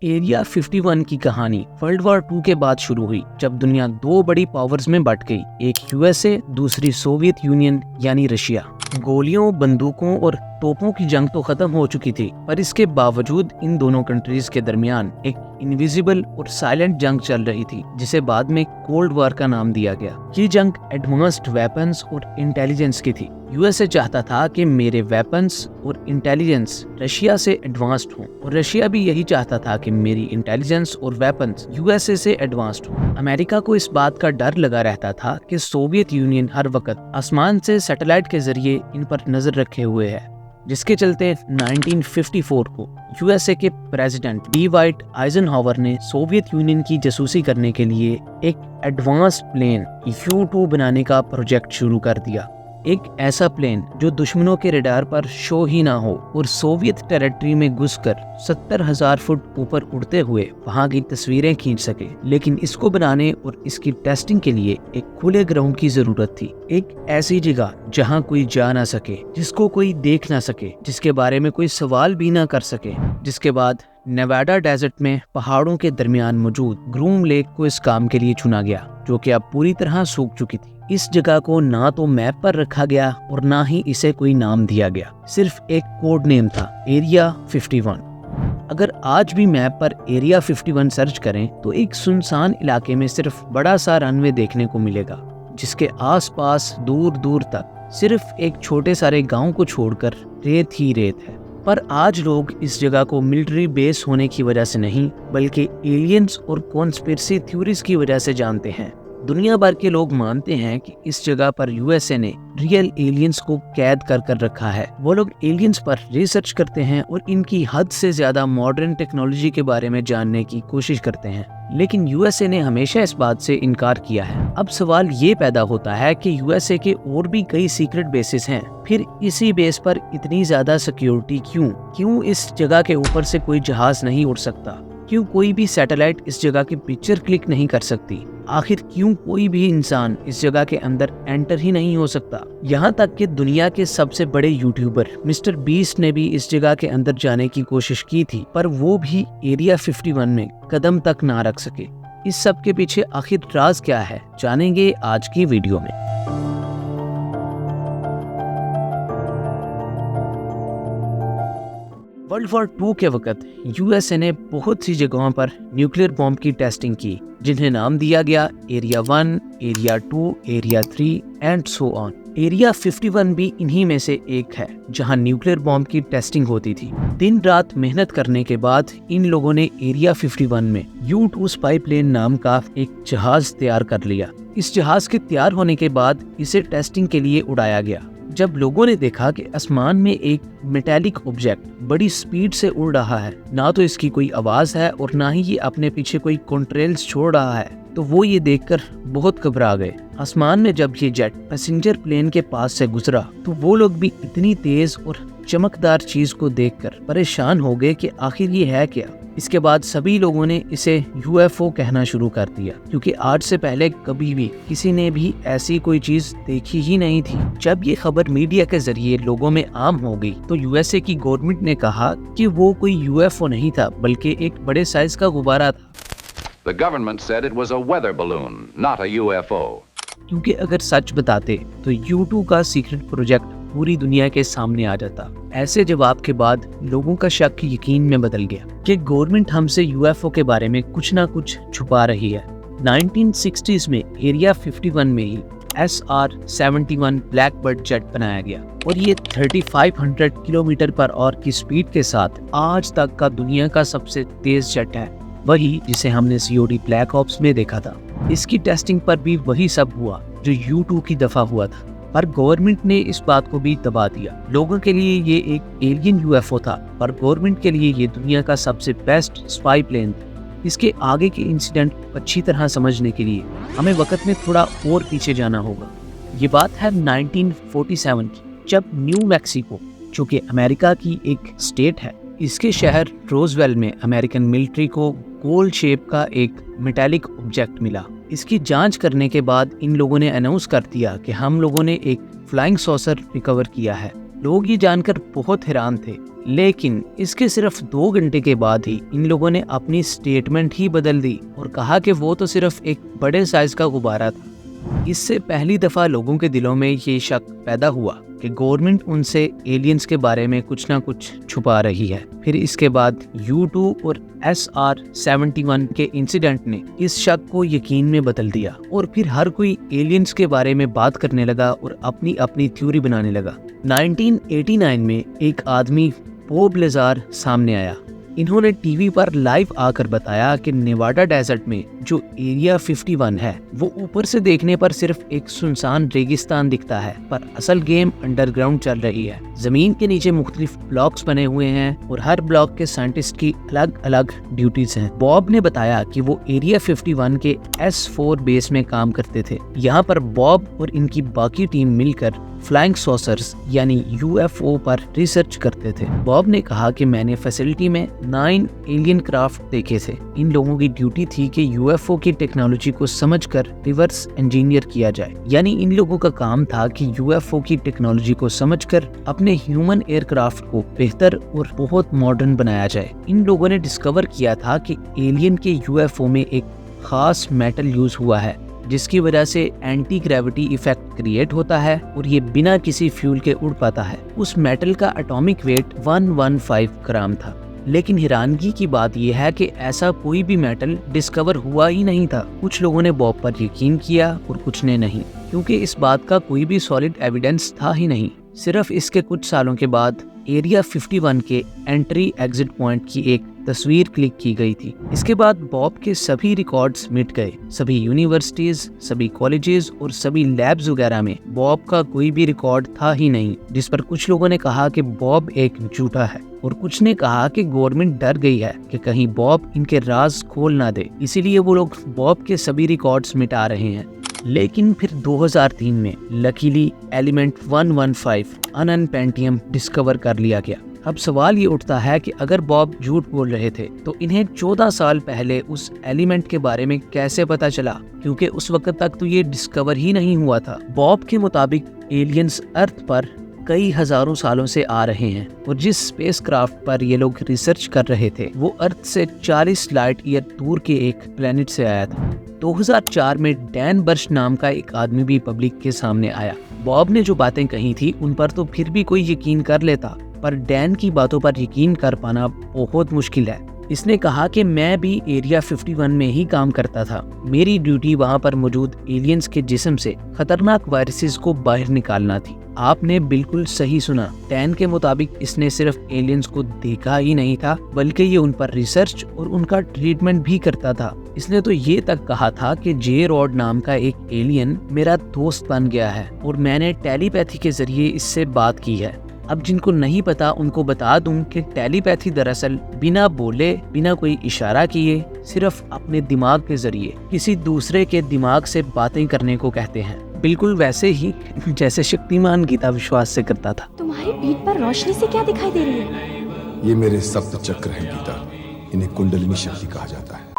Area 51 की कहानी world war 2 के बाद शुरू हुई, जब दुनिया दो बड़ी पावर्स में बंट गई, एक यूएसए, दूसरी सोवियत यूनियन यानी रशिया। गोलियों, बंदूकों और तोपों की जंग तो खत्म हो चुकी थी, पर इसके बावजूद इन दोनों कंट्रीज के दरमियान एक इनविजिबल और साइलेंट जंग चल रही थी, जिसे बाद में कोल्ड वॉर का नाम दिया गया। ये जंग एडवांस्ड वेपन्स और इंटेलिजेंस की थी। यूएसए चाहता था कि मेरे वेपन्स और इंटेलिजेंस रशिया से एडवांस्ड हों, और रशिया भी यही चाहता था कि मेरी इंटेलिजेंस और वेपन्स यूएसए से एडवांस्ड हों। अमेरिका को इस बात का डर लगा रहता था कि सोवियत यूनियन हर वक्त आसमान से सैटेलाइट के जरिए इन पर नजर रखे हुए है, जिसके चलते 1954 को यूएसए के प्रेसिडेंट डीवाइट आइजनहावर ने सोवियत यूनियन की जासूसी करने के लिए एक एडवांस्ड प्लेन U-2 बनाने का प्रोजेक्ट शुरू कर दिया। एक ऐसा प्लेन जो दुश्मनों के रडार पर शो ही ना हो और सोवियत टेरिटरी में घुसकर 70,000 फुट ऊपर उड़ते हुए वहां की तस्वीरें खींच सके। लेकिन इसको बनाने और इसकी टेस्टिंग के लिए एक खुले ग्राउंड की जरूरत थी, एक ऐसी जगह जहां कोई जा ना सके, जिसको कोई देख ना सके, जिसके बारे में कोई सवाल भी ना कर सके। जिसके बाद नेवाडा डेजर्ट में पहाड़ों के दरमियान मौजूद ग्रूम लेक को इस काम के लिए चुना गया, जो कि अब पूरी तरह सूख चुकी थी। इस जगह को ना तो मैप पर रखा गया और ना ही इसे कोई नाम दिया गया, सिर्फ एक कोड नेम था, एरिया 51। अगर आज भी मैप पर एरिया 51 सर्च करें तो एक सुनसान इलाके में सिर्फ बड़ा सा रनवे देखने को मिलेगा, जिसके आसपास दूर दूर तक सिर्फ एक छोटे सारे गांव को छोड़कर रेत ही रेत है। पर आज लोग इस जगह को मिलिट्री बेस होने की वजह से नहीं, बल्कि एलियंस और कॉन्स्पिरेसी थ्योरीज की वजह से जानते हैं। दुनिया भर के लोग मानते हैं कि इस जगह पर यूएसए ने रियल एलियंस को कैद कर रखा है। वो लोग एलियंस पर रिसर्च करते हैं और इनकी हद से ज्यादा मॉडर्न टेक्नोलॉजी के बारे में जानने की कोशिश करते हैं, लेकिन यूएसए ने हमेशा इस बात से इनकार किया है। अब सवाल ये पैदा होता है कि यूएसए के और भी कई सीक्रेट बेसिस हैं, फिर इसी बेस पर इतनी ज्यादा सिक्योरिटी क्यों इस जगह के ऊपर से कोई जहाज नहीं उड़ सकता? क्यों कोई भी सैटेलाइट इस जगह की पिक्चर क्लिक नहीं कर सकती? आखिर क्यों कोई भी इंसान इस जगह के अंदर एंटर ही नहीं हो सकता? यहाँ तक कि दुनिया के सबसे बड़े यूट्यूबर मिस्टर बीस्ट ने भी इस जगह के अंदर जाने की कोशिश की थी, पर वो भी एरिया 51 में कदम तक ना रख सके। इस सब के पीछे आखिर राज क्या है, जानेंगे आज की वीडियो में। वर्ल्ड वॉर 2 के वक्त यूएसए ने बहुत सी जगहों पर न्यूक्लियर बॉम्ब की टेस्टिंग की, जिन्हें नाम दिया गया area 1, area 2, area 3 and so on. Area 51 भी इन्हीं में से एक है, जहां न्यूक्लियर बॉम्ब की टेस्टिंग होती थी। दिन रात मेहनत करने के बाद इन लोगों ने एरिया 51 में U-2 स्पाई प्लेन नाम का एक जहाज तैयार कर लिया। इस जहाज के तैयार होने के बाद इसे टेस्टिंग के लिए उड़ाया गया। जब लोगों ने देखा कि आसमान में एक मेटालिक ऑब्जेक्ट बड़ी स्पीड से उड़ रहा है, ना तो इसकी कोई आवाज है और ना ही ये अपने पीछे कोई कॉन्ट्रेल्स छोड़ रहा है, तो वो ये देखकर बहुत घबरा गए। आसमान में जब ये जेट पैसेंजर प्लेन के पास से गुजरा तो वो लोग भी इतनी तेज और चमकदार चीज को देखकर परेशान हो गए कि आखिर ये है क्या। इसके बाद सभी लोगों ने इसे UFO कहना शुरू कर दिया, क्योंकि आज से पहले कभी भी किसी ने भी ऐसी कोई चीज देखी ही नहीं थी। जब ये खबर मीडिया के जरिए लोगों में आम हो गई तो यूएसए की गवर्नमेंट ने कहा कि वो कोई UFO नहीं था, बल्कि एक बड़े साइज का गुब्बारा था। The government said it was a weather balloon, not a UFO. क्योंकि अगर सच बताते तो U-2 का सीक्रेट प्रोजेक्ट पूरी दुनिया के सामने आ जाता। ऐसे जवाब के बाद लोगों का शक यकीन में बदल गया कि गवर्नमेंट हमसे UFO के बारे में कुछ ना कुछ छुपा रही है। 1960s में एरिया 51 में ही SR-71 ब्लैकबर्ड जेट बनाया गया, और ये 3500 किलोमीटर पर आवर की स्पीड के साथ आज तक का दुनिया का सबसे तेज जेट है, वही जिसे हमने COD ब्लैक ऑप्स में देखा था। इसकी टेस्टिंग पर भी वही सब हुआ जो U-2 की दफा हुआ था, पर गवर्नमेंट ने इस बात को भी दबा दिया। लोगों के लिए ये एक एलियन UFO था, पर गवर्नमेंट के लिए ये दुनिया का सबसे बेस्ट स्पाई प्लेन था। इसके आगे के इंसिडेंट अच्छी तरह समझने के लिए हमें वक्त में थोड़ा और पीछे जाना होगा। ये बात है 1947 की, जब न्यू मैक्सिको, जो कि अमेरिका की एक स्टेट है, इसके शहर रोजवेल में अमेरिकन मिलिट्री को गोल शेप का एक मेटालिक ऑब्जेक्ट मिला। इसकी जांच करने के बाद इन लोगों ने अनाउंस कर दिया कि हम लोगों ने एक फ्लाइंग सॉसर रिकवर किया है। लोग ये जानकर बहुत हैरान थे, लेकिन इसके सिर्फ 2 घंटे के बाद ही इन लोगों ने अपनी स्टेटमेंट ही बदल दी और कहा कि वो तो सिर्फ एक बड़े साइज का गुब्बारा था। इससे पहली दफा लोगों के दिलों में ये शक पैदा हुआ कि गवर्नमेंट उनसे एलियंस के बारे में कुछ ना कुछ छुपा रही है। फिर इसके बाद U2 और SR-71 के इंसिडेंट ने इस शक को यकीन में बदल दिया और फिर हर कोई एलियंस के बारे में बात करने लगा और अपनी अपनी थ्योरी बनाने लगा। 1989 में एक आदमी बॉब लेजार सामने आया। इन्होंने टीवी पर लाइव आकर बताया कि नेवाडा डेजर्ट में जो एरिया 51 है वो ऊपर से देखने पर सिर्फ एक सुनसान रेगिस्तान दिखता है, पर असल गेम अंडरग्राउंड चल रही है। जमीन के नीचे मुख्तलिफ ब्लॉक्स बने हुए हैं और हर ब्लॉक के साइंटिस्ट की अलग अलग ड्यूटीज हैं। बॉब ने बताया कि वो एरिया 51 के S4 बेस में काम करते थे। यहाँ पर बॉब और इनकी बाकी टीम मिलकर फ्लाइंग सॉसर्स यानी UFO पर रिसर्च करते थे। बॉब ने कहा कि मैंने फैसिलिटी में 9 एलियन क्राफ्ट देखे थे। इन लोगों की ड्यूटी थी कि UFO की टेक्नोलॉजी को समझकर रिवर्स इंजीनियर किया जाए, यानी इन लोगों का काम था कि UFO की टेक्नोलॉजी को समझकर अपने ह्यूमन एयरक्राफ्ट को बेहतर और बहुत मॉडर्न बनाया जाए। इन लोगों ने डिस्कवर किया था कि एलियन के UFO में एक खास मेटल यूज हुआ है जिसकी वजह से एंटी ग्रेविटी इफेक्ट क्रिएट होता है और ये बिना किसी फ्यूल के उड़ पाता है। उस मेटल का एटॉमिक वेट 115 ग्राम था। लेकिन हैरानगी की बात यह है कि ऐसा कोई भी मेटल डिस्कवर हुआ ही नहीं था। कुछ लोगों ने बॉब पर यकीन किया और कुछ ने नहीं, क्योंकि इस बात का कोई भी सॉलिड एविडेंस था ही नहीं। सिर्फ इसके कुछ सालों के बाद एरिया 51 के एंट्री एग्जिट पॉइंट की एक तस्वीर क्लिक की गई थी। इसके बाद बॉब के सभी रिकॉर्ड्स मिट गए। सभी यूनिवर्सिटीज, सभी कॉलेजेस और सभी लैब्स वगैरह में बॉब का कोई भी रिकॉर्ड था ही नहीं, जिस पर कुछ लोगों ने कहा कि बॉब एक झूठा है और कुछ ने कहा कि गवर्नमेंट डर गई है कि कहीं बॉब इनके राज खोल ना दे, इसीलिए वो लोग बॉब के सभी रिकॉर्ड्स मिटा रहे हैं। लेकिन फिर 2003 में लकीली एलिमेंट 115 अनपेंटियम डिस्कवर कर लिया गया। अब सवाल ये उठता है कि अगर बॉब झूठ बोल रहे थे तो इन्हें 14 साल पहले उस एलिमेंट के बारे में कैसे पता चला, क्योंकि उस वक्त तक तो ये डिस्कवर ही नहीं हुआ था। बॉब के मुताबिक एलियंस अर्थ पर कई हजारों सालों से आ रहे हैं और जिस स्पेसक्राफ्ट पर ये लोग रिसर्च कर रहे थे वो अर्थ से 40 लाइट ईयर दूर के एक प्लेनेट से आया था। 2004 में डैन बर्श नाम का एक आदमी भी पब्लिक के सामने आया। बॉब ने जो बातें कही थी उन पर तो फिर भी कोई यकीन कर लेता, पर डैन की बातों पर यकीन कर पाना बहुत मुश्किल है। इसने कहा कि मैं भी एरिया 51 में ही काम करता था। मेरी ड्यूटी वहां पर मौजूद एलियंस के जिस्म से खतरनाक वायरसेस को बाहर निकालना थी। आपने बिल्कुल सही सुना। डैन के मुताबिक इसने सिर्फ एलियंस को देखा ही नहीं था, बल्कि ये उन पर रिसर्च और उनका ट्रीटमेंट भी करता था। इसने तो ये तक कहा था कि जे रॉड नाम का एक एलियन मेरा दोस्त बन गया है और मैंने टेलीपैथी के जरिए इससे बात की है। अब जिनको नहीं पता उनको बता दूं कि टेलीपैथी दरअसल बिना बोले, बिना कोई इशारा किए, सिर्फ अपने दिमाग के जरिए किसी दूसरे के दिमाग से बातें करने को कहते हैं। बिल्कुल वैसे ही जैसे शक्तिमान गीता विश्वास से करता था। तुम्हारी पीठ पर रोशनी से क्या दिखाई दे रही है? ये मेरे सप्त चक्र हैं गीता, इन्हें कुंडलिनी शक्ति कहा जाता है।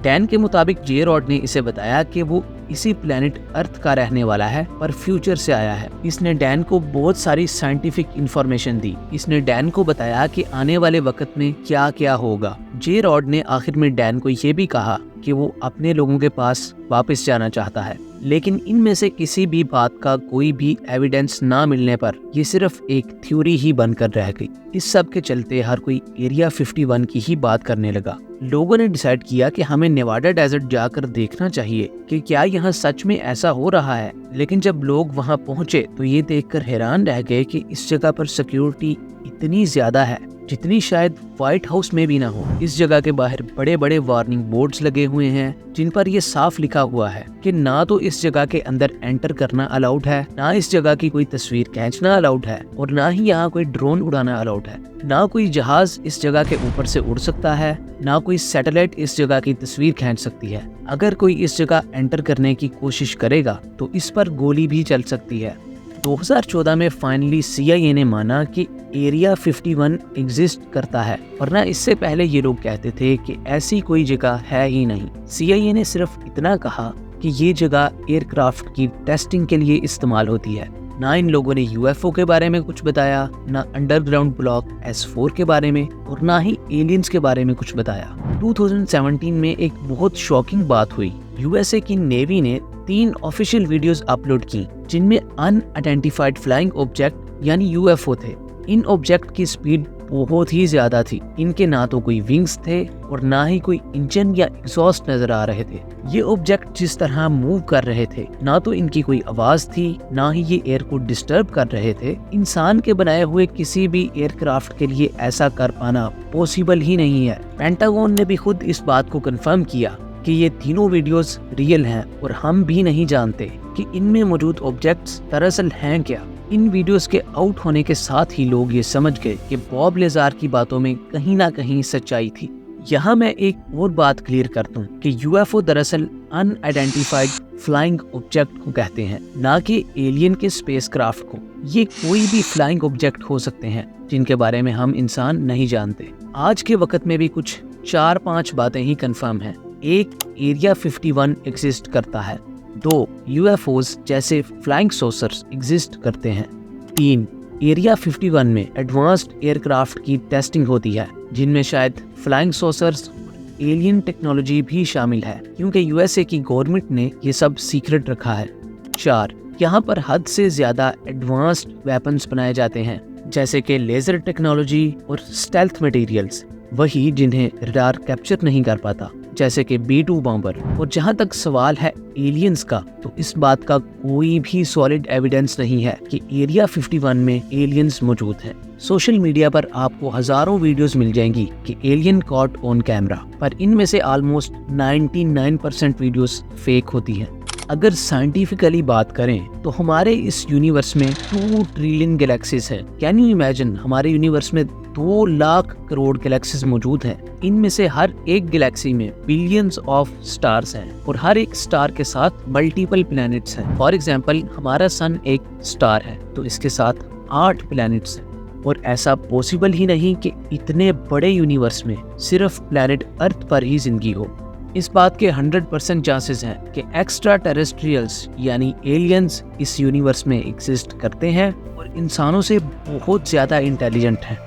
डैन के मुताबिक जे रॉड ने इसे बताया कि वो इसी प्लेनेट अर्थ का रहने वाला है, पर फ्यूचर से आया है। इसने डैन को बहुत सारी साइंटिफिक इंफॉर्मेशन दी। इसने डैन को बताया कि आने वाले वक्त में क्या क्या होगा। जे रॉड ने आखिर में डैन को ये भी कहा कि वो अपने लोगों के पास वापस जाना चाहता है, लेकिन इनमें से किसी भी बात का कोई भी एविडेंस ना मिलने पर ये सिर्फ एक थ्योरी ही बनकर रह गई। इस सब के चलते हर कोई एरिया 51 की ही बात करने लगा। लोगों ने डिसाइड किया कि हमें नेवाडा डेजर्ट जाकर देखना चाहिए कि क्या यहाँ सच में ऐसा हो रहा है। लेकिन जब लोग वहाँ पहुँचे तो ये देखकर हैरान रह गए कि इस जगह पर सिक्योरिटी इतनी ज्यादा है जितनी शायद व्हाइट हाउस में भी ना हो। इस जगह के बाहर बड़े बड़े वार्निंग बोर्ड्स लगे हुए हैं जिन पर यह साफ लिखा हुआ है कि ना तो इस जगह के अंदर एंटर करना अलाउड है, ना इस जगह की कोई तस्वीर खींचना अलाउड है और ना ही यहाँ कोई ड्रोन उड़ाना अलाउड है। ना कोई जहाज इस जगह के ऊपर से उड़ सकता है, ना कोई सैटेलाइट इस जगह की तस्वीर खींच सकती है। अगर कोई इस जगह एंटर करने की कोशिश करेगा तो इस पर गोली भी चल सकती है। 2014 में फाइनली CIA ने माना कि एरिया 51 एग्जिस्ट करता है, वरना इससे पहले ये लोग कहते थे कि ऐसी कोई जगह है ही नहीं। CIA ने सिर्फ इतना कहा कि ये जगह एयरक्राफ्ट की टेस्टिंग के लिए इस्तेमाल होती है। ना इन लोगों ने यूएफओ के बारे में कुछ बताया, ना अंडरग्राउंड ब्लॉक S4 के बारे में, और ना ही एलियंस के बारे में कुछ बताया। 2017 में एक बहुत शॉकिंग बात हुई। यूएसए की नेवी ने 3 ऑफिशियल वीडियोस अपलोड की जिनमें अनआइडेंटिफाइड फ्लाइंग ऑब्जेक्ट यानी यूएफओ थे। इन ऑब्जेक्ट की स्पीड बहुत ही ज्यादा थी। इनके ना तो कोई विंग्स थे और ना ही कोई इंजन या एग्जॉस्ट नजर आ रहे थे। ये ऑब्जेक्ट जिस तरह मूव कर रहे थे, ना तो इनकी कोई आवाज थी, ना ही ये एयर को डिस्टर्ब कर रहे थे। इंसान के बनाए हुए किसी भी एयरक्राफ्ट के लिए ऐसा कर पाना पॉसिबल ही नहीं है। पेंटागन ने भी खुद इस बात को कंफर्म किया कि ये तीनों वीडियोस रियल हैं और हम भी नहीं जानते कि इनमें मौजूद ऑब्जेक्ट्स दरअसल हैं क्या। इन वीडियोस के आउट होने के साथ ही लोग ये समझ गए कि बॉब लेजार की बातों में कहीं ना कहीं सच्चाई थी। यहाँ मैं एक और बात क्लियर कर दूं कि यूएफओ दरअसल अनआइडेंटिफाइड फ्लाइंग ऑब्जेक्ट को कहते हैं, ना कि एलियन के स्पेसक्राफ्ट को। ये कोई भी फ्लाइंग ऑब्जेक्ट हो सकते हैं जिनके बारे में हम इंसान नहीं जानते। आज के वक्त में भी कुछ 4-5 बातें ही कंफर्म हैं। 1, एरिया 51 एग्जिस्ट करता है। 2, यूएफओस जैसे फ्लाइंग सॉसर्स एग्जिस्ट करते हैं। 3, एरिया 51 में एडवांस्ड एयरक्राफ्ट की टेस्टिंग होती है जिनमें शायद फ्लाइंग सॉसर्स एलियन टेक्नोलॉजी भी शामिल है, क्योंकि यूएसए की गवर्नमेंट ने ये सब सीक्रेट रखा है। 4, यहाँ पर हद से ज्यादा एडवांस्ड वेपन्स बनाए जाते हैं जैसे कि लेजर टेक्नोलॉजी और स्टेल्थ मटेरियल्स, वही जिन्हें रडार कैप्चर नहीं कर पाता, जैसे कि B-2 बॉम्बर। और जहां तक सवाल है एलियंस का, तो इस बात का कोई भी सॉलिड एविडेंस नहीं है कि एरिया 51 में एलियंस मौजूद हैं। सोशल मीडिया पर आपको हजारों वीडियोस मिल जाएंगी कि एलियन कॉट ऑन कैमरा, पर इनमें से ऑलमोस्ट 99% वीडियोस फेक होती हैं। अगर साइंटिफिकली बात करें तो हमारे इस यूनिवर्स में 2 ट्रिलियन गैलेक्सीज हैं। कैन यू इमेजिन, हमारे यूनिवर्स में 2 लाख करोड़ गैलेक्सीज मौजूद हैं। इनमें से हर एक गैलेक्सी में बिलियंस ऑफ स्टार्स हैं और हर एक स्टार के साथ मल्टीपल प्लैनेट्स हैं। फॉर एग्जांपल, हमारा सन एक स्टार है तो इसके साथ 8 प्लैनेट्स हैं। और ऐसा पॉसिबल ही नहीं कि इतने बड़े यूनिवर्स में सिर्फ प्लैनेट अर्थ पर ही जिंदगी हो। इस बात के 100% चांसेस हैं कि एक्स्ट्रा टेरेस्ट्रियल्स यानी एलियंस इस यूनिवर्स में एग्जिस्ट करते हैं और इंसानों से बहुत ज़्यादा इंटेलिजेंट हैं।